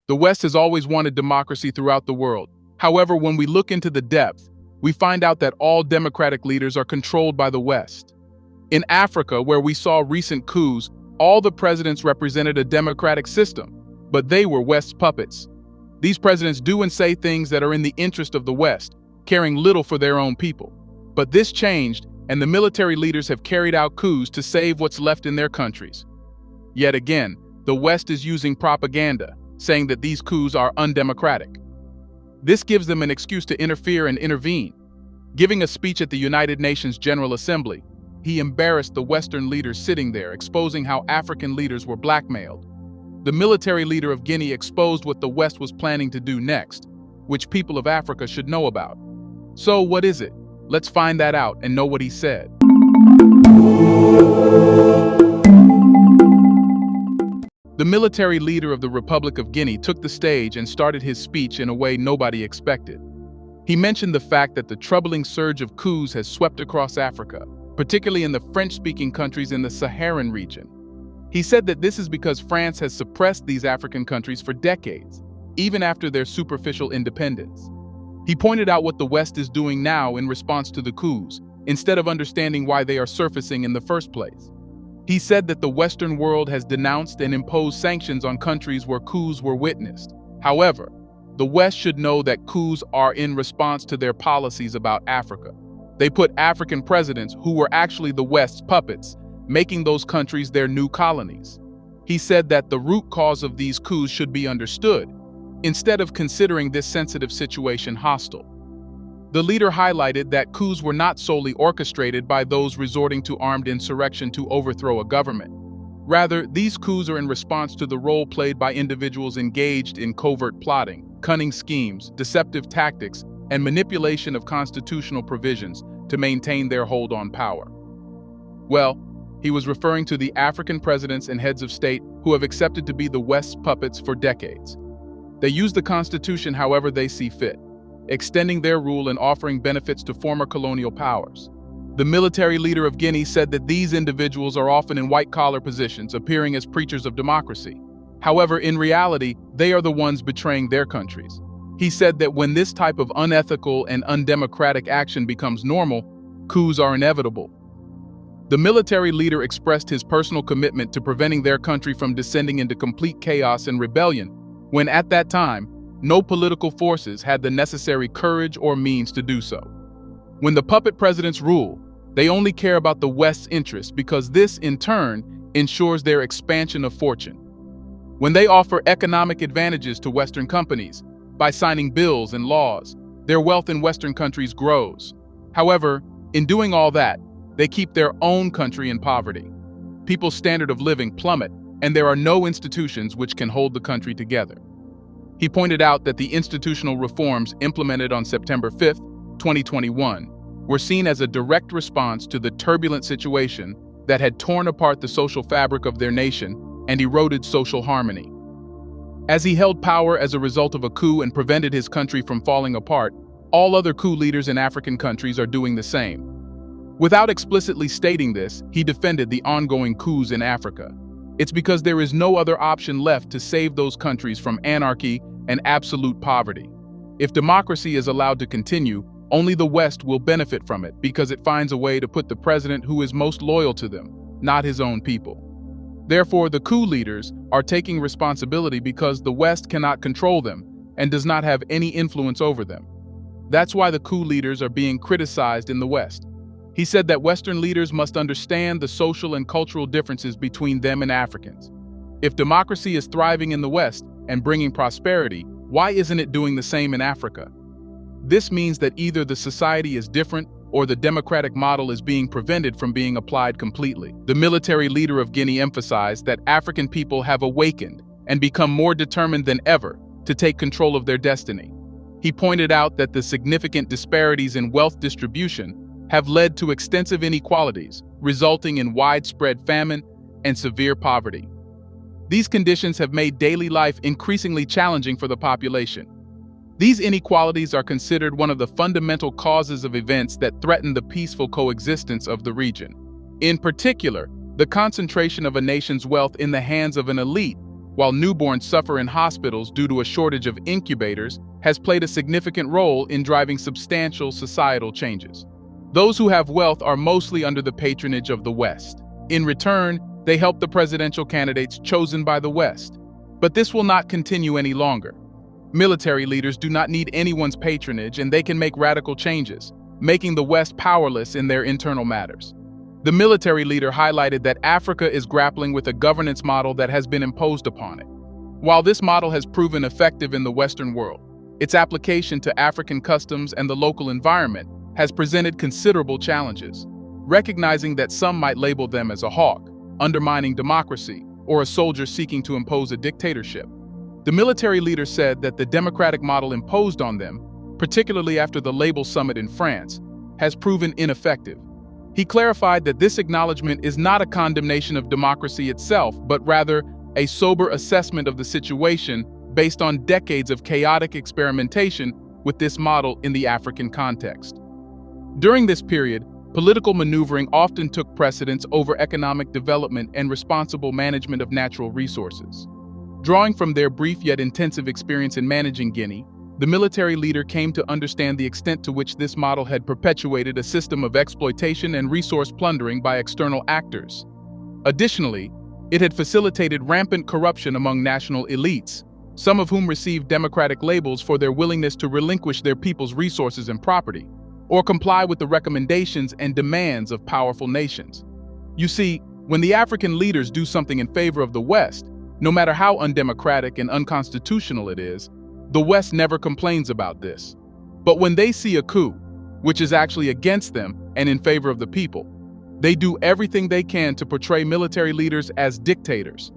The West has always wanted democracy throughout the world. However, when we look into the depth, we find out that all democratic leaders are controlled by the West. In Africa, where we saw recent coups, all the presidents represented a democratic system, but they were West's puppets. These presidents do and say things that are in the interest of the West, caring little for their own people. But this changed, and the military leaders have carried out coups to save what's left in their countries. Yet again, the West is using propaganda, saying that these coups are undemocratic. This gives them an excuse to interfere and intervene. Giving a speech at the United Nations General Assembly, he embarrassed the Western leaders sitting there, exposing how African leaders were blackmailed. The military leader of Guinea exposed what the West was planning to do next, which people of Africa should know about. So what is it? Let's find that out and know what he said. The military leader of the Republic of Guinea took the stage and started his speech in a way nobody expected. He mentioned the fact that the troubling surge of coups has swept across Africa, particularly in the French-speaking countries in the Saharan region. He said that this is because France has suppressed these African countries for decades, even after their superficial independence. He pointed out what the West is doing now in response to the coups, instead of understanding why they are surfacing in the first place. He said that the Western world has denounced and imposed sanctions on countries where coups were witnessed. However, the West should know that coups are in response to their policies about Africa. They put African presidents who were actually the West's puppets, making those countries their new colonies. He said that the root cause of these coups should be understood, instead of considering this sensitive situation hostile. The leader highlighted that coups were not solely orchestrated by those resorting to armed insurrection to overthrow a government. Rather, these coups are in response to the role played by individuals engaged in covert plotting, cunning schemes, deceptive tactics, and manipulation of constitutional provisions to maintain their hold on power. Well, he was referring to the African presidents and heads of state who have accepted to be the West's puppets for decades. They use the Constitution however they see fit, extending their rule and offering benefits to former colonial powers. The military leader of Guinea said that these individuals are often in white-collar positions, appearing as preachers of democracy. However, in reality, they are the ones betraying their countries. He said that when this type of unethical and undemocratic action becomes normal, coups are inevitable. The military leader expressed his personal commitment to preventing their country from descending into complete chaos and rebellion, when at that time, no political forces had the necessary courage or means to do so. When the puppet presidents rule, they only care about the West's interests because this, in turn, ensures their expansion of fortune. When they offer economic advantages to Western companies by signing bills and laws, their wealth in Western countries grows. However, in doing all that, they keep their own country in poverty. People's standard of living plummet, and there are no institutions which can hold the country together. He pointed out that the institutional reforms implemented on September 5, 2021, were seen as a direct response to the turbulent situation that had torn apart the social fabric of their nation and eroded social harmony. As he held power as a result of a coup and prevented his country from falling apart, all other coup leaders in African countries are doing the same. Without explicitly stating this, he defended the ongoing coups in Africa. It's because there is no other option left to save those countries from anarchy and absolute poverty. If democracy is allowed to continue, only the West will benefit from it because it finds a way to put the president who is most loyal to them, not his own people. Therefore, the coup leaders are taking responsibility because the West cannot control them and does not have any influence over them. That's why the coup leaders are being criticized in the West. He said that Western leaders must understand the social and cultural differences between them and Africans. If democracy is thriving in the West and bringing prosperity, why isn't it doing the same in Africa? This means that either the society is different or the democratic model is being prevented from being applied completely. The military leader of Guinea emphasized that African people have awakened and become more determined than ever to take control of their destiny. He pointed out that the significant disparities in wealth distribution have led to extensive inequalities, resulting in widespread famine and severe poverty. These conditions have made daily life increasingly challenging for the population. These inequalities are considered one of the fundamental causes of events that threaten the peaceful coexistence of the region. In particular, the concentration of a nation's wealth in the hands of an elite while newborns suffer in hospitals due to a shortage of incubators, has played a significant role in driving substantial societal changes. Those who have wealth are mostly under the patronage of the West. In return, they help the presidential candidates chosen by the West. But this will not continue any longer. Military leaders do not need anyone's patronage, and they can make radical changes, making the West powerless in their internal matters. The military leader highlighted that Africa is grappling with a governance model that has been imposed upon it. While this model has proven effective in the Western world, its application to African customs and the local environment has presented considerable challenges. Recognizing that some might label them as a hawk, undermining democracy, or a soldier seeking to impose a dictatorship, the military leader said that the democratic model imposed on them, particularly after the Label Summit in France, has proven ineffective. He clarified that this acknowledgement is not a condemnation of democracy itself, but rather a sober assessment of the situation based on decades of chaotic experimentation with this model in the African context. During this period, political maneuvering often took precedence over economic development and responsible management of natural resources. Drawing from their brief yet intensive experience in managing Guinea, the military leader came to understand the extent to which this model had perpetuated a system of exploitation and resource plundering by external actors. Additionally, it had facilitated rampant corruption among national elites, some of whom received democratic labels for their willingness to relinquish their people's resources and property, or comply with the recommendations and demands of powerful nations. You see, when the African leaders do something in favor of the West, no matter how undemocratic and unconstitutional it is, the West never complains about this. But when they see a coup, which is actually against them and in favor of the people, they do everything they can to portray military leaders as dictators.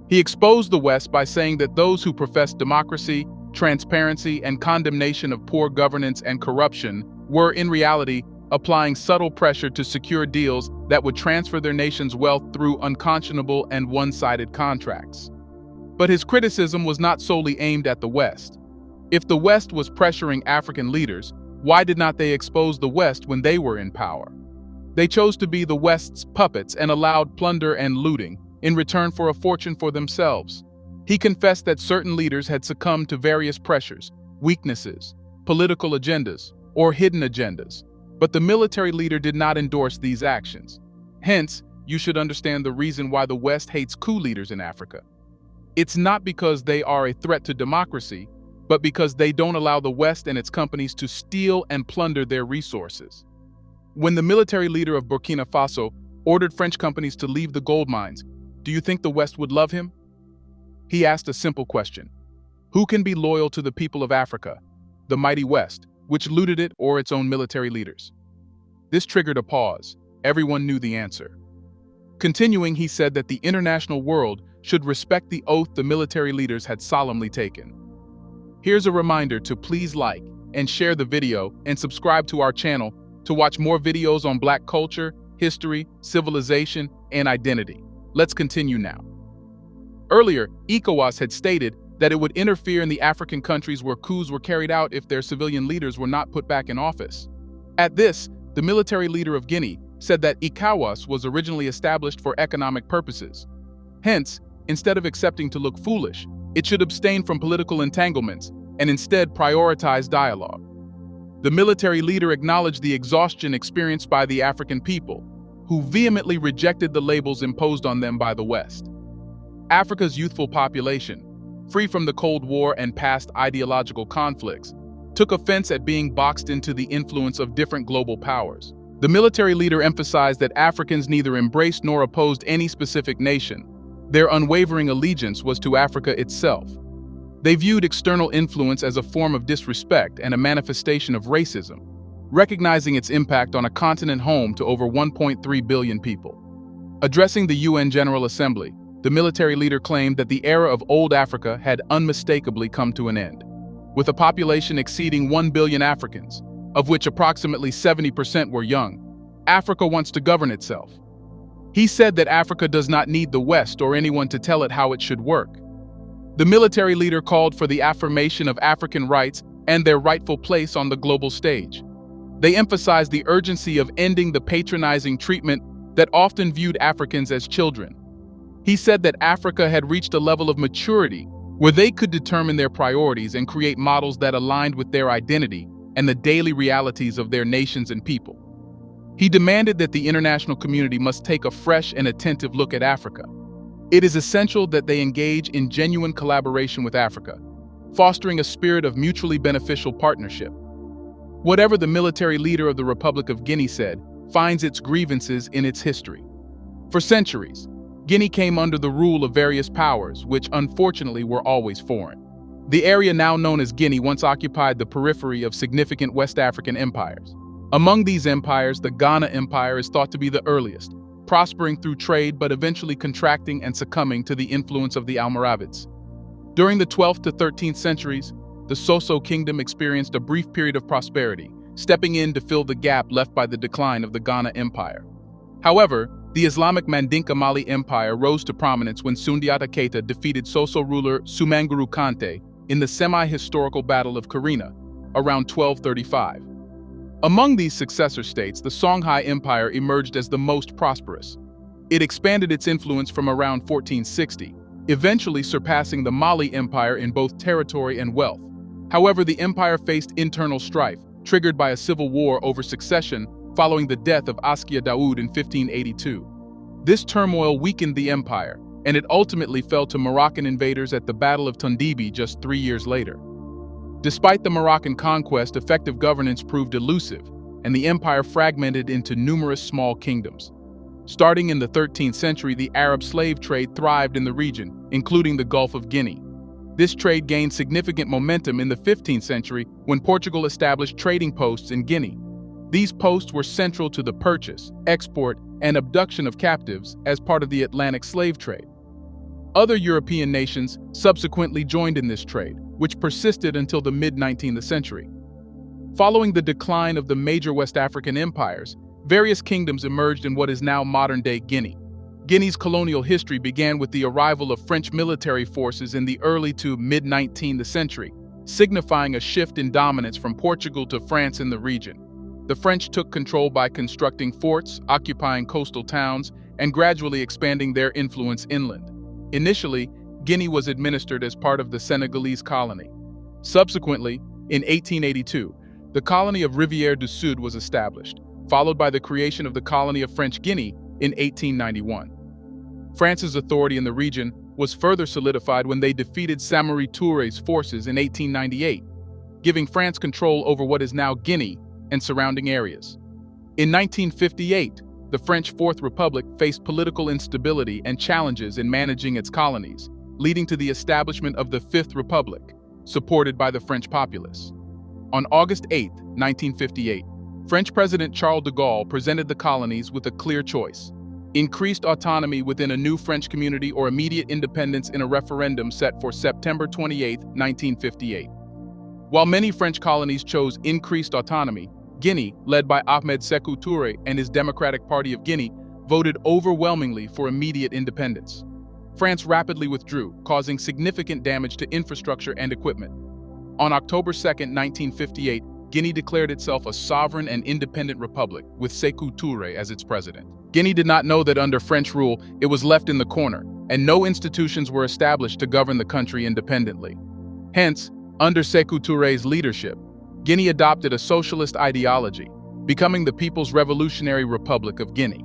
He exposed the West by saying that those who profess democracy, transparency, and condemnation of poor governance and corruption were, in reality, applying subtle pressure to secure deals that would transfer their nation's wealth through unconscionable and one-sided contracts. But his criticism was not solely aimed at the West. If the West was pressuring African leaders, why did not they expose the West when they were in power? They chose to be the West's puppets and allowed plunder and looting in return for a fortune for themselves. He confessed that certain leaders had succumbed to various pressures, weaknesses, political agendas, or hidden agendas, but the military leader did not endorse these actions. Hence, you should understand the reason why the West hates coup leaders in Africa. It's not because they are a threat to democracy, but because they don't allow the West and its companies to steal and plunder their resources. When the military leader of Burkina Faso ordered French companies to leave the gold mines, do you think the West would love him? He asked a simple question. Who can be loyal to the people of Africa, the mighty West, which looted it, or its own military leaders? This triggered a pause. Everyone knew the answer. Continuing, he said that the international world should respect the oath the military leaders had solemnly taken. Here's a reminder to please like and share the video and subscribe to our channel to watch more videos on Black culture, history, civilization, and identity. Let's continue now. Earlier, ECOWAS had stated that it would interfere in the African countries where coups were carried out if their civilian leaders were not put back in office. At this, the military leader of Guinea said that ECOWAS was originally established for economic purposes. Hence, instead of accepting to look foolish, it should abstain from political entanglements and instead prioritize dialogue. The military leader acknowledged the exhaustion experienced by the African people, who vehemently rejected the labels imposed on them by the West. Africa's youthful population, free from the Cold War and past ideological conflicts, took offense at being boxed into the influence of different global powers. The military leader emphasized that Africans neither embraced nor opposed any specific nation. Their unwavering allegiance was to Africa itself. They viewed external influence as a form of disrespect and a manifestation of racism, recognizing its impact on a continent home to over 1.3 billion people. Addressing the UN General Assembly, the military leader claimed that the era of old Africa had unmistakably come to an end. With a population exceeding 1 billion Africans, of which approximately 70% were young, Africa wants to govern itself. He said that Africa does not need the West or anyone to tell it how it should work. The military leader called for the affirmation of African rights and their rightful place on the global stage. They emphasized the urgency of ending the patronizing treatment that often viewed Africans as children. He said that Africa had reached a level of maturity where they could determine their priorities and create models that aligned with their identity and the daily realities of their nations and people. He demanded that the international community must take a fresh and attentive look at Africa. It is essential that they engage in genuine collaboration with Africa, fostering a spirit of mutually beneficial partnership. Whatever the military leader of the Republic of Guinea said finds its grievances in its history. For centuries, Guinea came under the rule of various powers, which unfortunately were always foreign. The area now known as Guinea once occupied the periphery of significant West African empires. Among these empires, the Ghana Empire is thought to be the earliest, prospering through trade but eventually contracting and succumbing to the influence of the Almoravids. During the 12th to 13th centuries, the Soso Kingdom experienced a brief period of prosperity, stepping in to fill the gap left by the decline of the Ghana Empire. However, the Islamic Mandinka Mali Empire rose to prominence when Sundiata Keita defeated Soso ruler Sumanguru Kante in the semi-historical Battle of Karina, around 1235. Among these successor states, the Songhai Empire emerged as the most prosperous. It expanded its influence from around 1460, eventually surpassing the Mali Empire in both territory and wealth. However, the empire faced internal strife, triggered by a civil war over succession following the death of Askia Daoud in 1582. This turmoil weakened the empire, and it ultimately fell to Moroccan invaders at the Battle of Tondibi just 3 years later. Despite the Moroccan conquest, effective governance proved elusive, and the empire fragmented into numerous small kingdoms. Starting in the 13th century, the Arab slave trade thrived in the region, including the Gulf of Guinea. This trade gained significant momentum in the 15th century when Portugal established trading posts in Guinea. These posts were central to the purchase, export, and abduction of captives as part of the Atlantic slave trade. Other European nations subsequently joined in this trade, which persisted until the mid-19th century. Following the decline of the major West African empires, various kingdoms emerged in what is now modern-day Guinea. Guinea's colonial history began with the arrival of French military forces in the early to mid-19th century, signifying a shift in dominance from Portugal to France in the region. The French took control by constructing forts, occupying coastal towns, and gradually expanding their influence inland. Initially, Guinea was administered as part of the Senegalese colony. Subsequently, in 1882, the colony of Rivière du Sud was established, followed by the creation of the colony of French Guinea in 1891. France's authority in the region was further solidified when they defeated Samori Touré's forces in 1898, giving France control over what is now Guinea and surrounding areas. In 1958, the French Fourth Republic faced political instability and challenges in managing its colonies, leading to the establishment of the Fifth Republic, supported by the French populace. On August 8, 1958, French President Charles de Gaulle presented the colonies with a clear choice: increased autonomy within a new French community or immediate independence in a referendum set for September 28, 1958. While many French colonies chose increased autonomy, Guinea, led by Ahmed Sékou Touré and his Democratic Party of Guinea, voted overwhelmingly for immediate independence. France rapidly withdrew, causing significant damage to infrastructure and equipment. On October 2, 1958, Guinea declared itself a sovereign and independent republic, with Sékou Touré as its president. Guinea did not know that under French rule, it was left in the corner, and no institutions were established to govern the country independently. Hence, under Sékou Touré's leadership, Guinea adopted a socialist ideology, becoming the People's Revolutionary Republic of Guinea.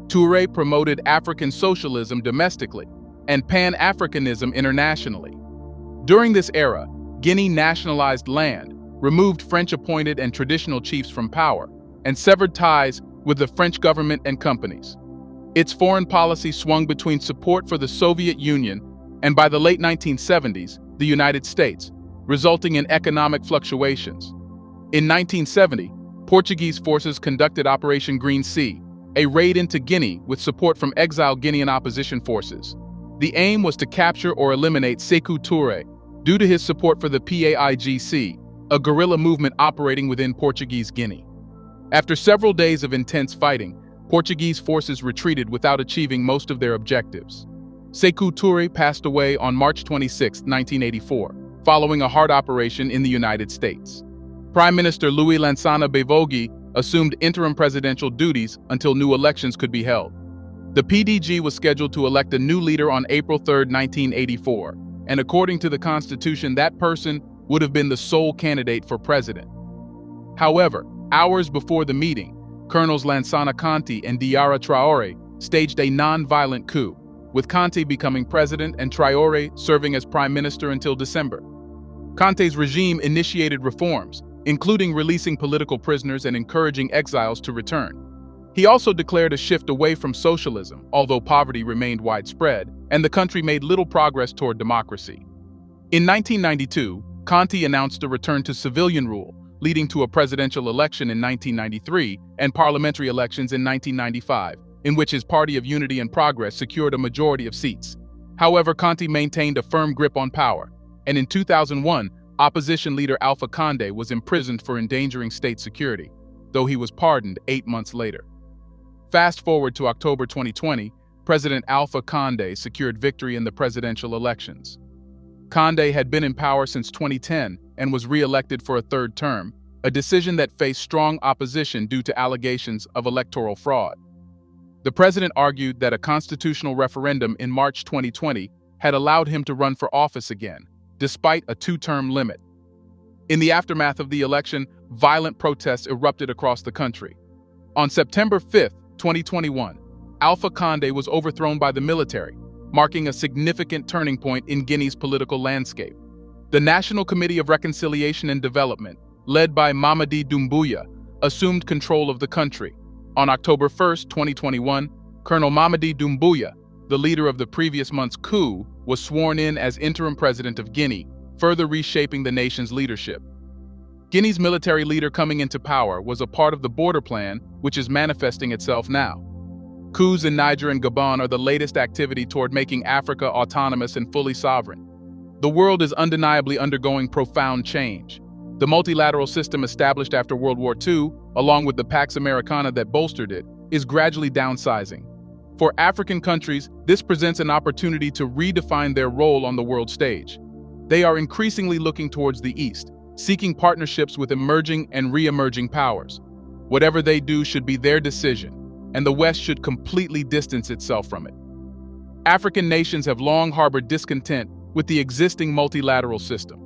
Touré promoted African socialism domestically and Pan-Africanism internationally. During this era, Guinea nationalized land, removed French-appointed and traditional chiefs from power, and severed ties with the French government and companies. Its foreign policy swung between support for the Soviet Union and, by the late 1970s, the United States, resulting in economic fluctuations. In 1970, Portuguese forces conducted Operation Green Sea, a raid into Guinea with support from exiled Guinean opposition forces. The aim was to capture or eliminate Sékou Touré due to his support for the PAIGC, a guerrilla movement operating within Portuguese Guinea. After several days of intense fighting, Portuguese forces retreated without achieving most of their objectives. Sékou Touré passed away on March 26, 1984, following a heart operation in the United States. Prime Minister Louis Lansana Bavogi assumed interim presidential duties until new elections could be held. The PDG was scheduled to elect a new leader on April 3, 1984, and according to the Constitution, that person would have been the sole candidate for president. However, hours before the meeting, Colonels Lansana Conté and Diarra Traoré staged a non-violent coup, with Conté becoming president and Traoré serving as prime minister until December. Conté's regime initiated reforms, including releasing political prisoners and encouraging exiles to return. He also declared a shift away from socialism, although poverty remained widespread, and the country made little progress toward democracy. In 1992, Conté announced a return to civilian rule, leading to a presidential election in 1993 and parliamentary elections in 1995, in which his Party of Unity and Progress secured a majority of seats. However, Conté maintained a firm grip on power, and in 2001, opposition leader Alpha Condé was imprisoned for endangering state security, though he was pardoned 8 months later. Fast forward to October 2020, President Alpha Condé secured victory in the presidential elections. Condé had been in power since 2010 and was re-elected for a third term, a decision that faced strong opposition due to allegations of electoral fraud. The president argued that a constitutional referendum in March 2020 had allowed him to run for office again, despite a two-term limit. In the aftermath of the election, violent protests erupted across the country. On September 5, 2021, Alpha Condé was overthrown by the military, marking a significant turning point in Guinea's political landscape. The National Committee of Reconciliation and Development, led by Mamadi Doumbouya, assumed control of the country. On October 1, 2021, Colonel Mamadi Doumbouya, the leader of the previous month's coup, was sworn in as interim president of Guinea, further reshaping the nation's leadership. Guinea's military leader coming into power was a part of the border plan, which is manifesting itself now. Coups in Niger and Gabon are the latest activity toward making Africa autonomous and fully sovereign. The world is undeniably undergoing profound change. The multilateral system established after World War II, along with the Pax Americana that bolstered it, is gradually downsizing. For African countries, this presents an opportunity to redefine their role on the world stage. They are increasingly looking towards the East, seeking partnerships with emerging and re-emerging powers. Whatever they do should be their decision, and the West should completely distance itself from it. African nations have long harbored discontent with the existing multilateral system.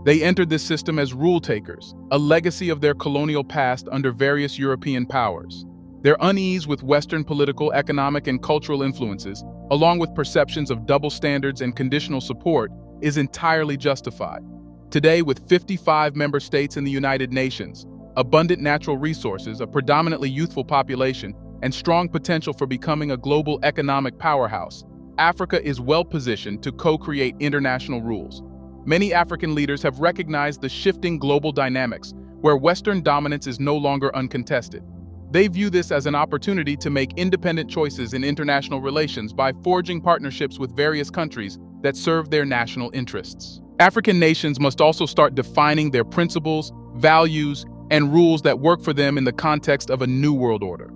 They entered this system as rule takers, a legacy of their colonial past under various European powers. Their unease with Western political, economic, and cultural influences, along with perceptions of double standards and conditional support, is entirely justified. Today, with 55 member states in the United Nations, abundant natural resources, a predominantly youthful population, and strong potential for becoming a global economic powerhouse, Africa is well-positioned to co-create international rules. Many African leaders have recognized the shifting global dynamics, where Western dominance is no longer uncontested. They view this as an opportunity to make independent choices in international relations by forging partnerships with various countries that serve their national interests. African nations must also start defining their principles, values, and rules that work for them in the context of a new world order.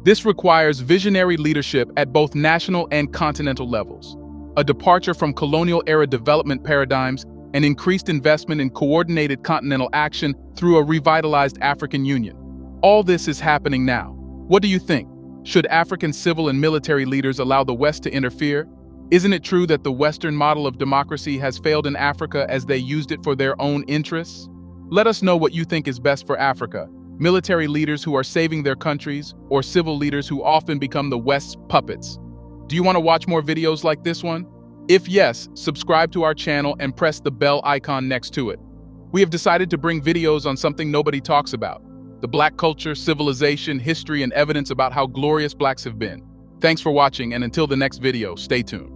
This requires visionary leadership at both national and continental levels, a departure from colonial-era development paradigms, and increased investment in coordinated continental action through a revitalized African Union. All this is happening now. What do you think? Should African civil and military leaders allow the West to interfere? Isn't it true that the Western model of democracy has failed in Africa as they used it for their own interests? Let us know what you think is best for Africa: military leaders who are saving their countries, or civil leaders who often become the West's puppets. Do you want to watch more videos like this one? If yes, subscribe to our channel and press the bell icon next to it. We have decided to bring videos on something nobody talks about: the Black culture, civilization, history, and evidence about how glorious Blacks have been. Thanks for watching, and until the next video, stay tuned.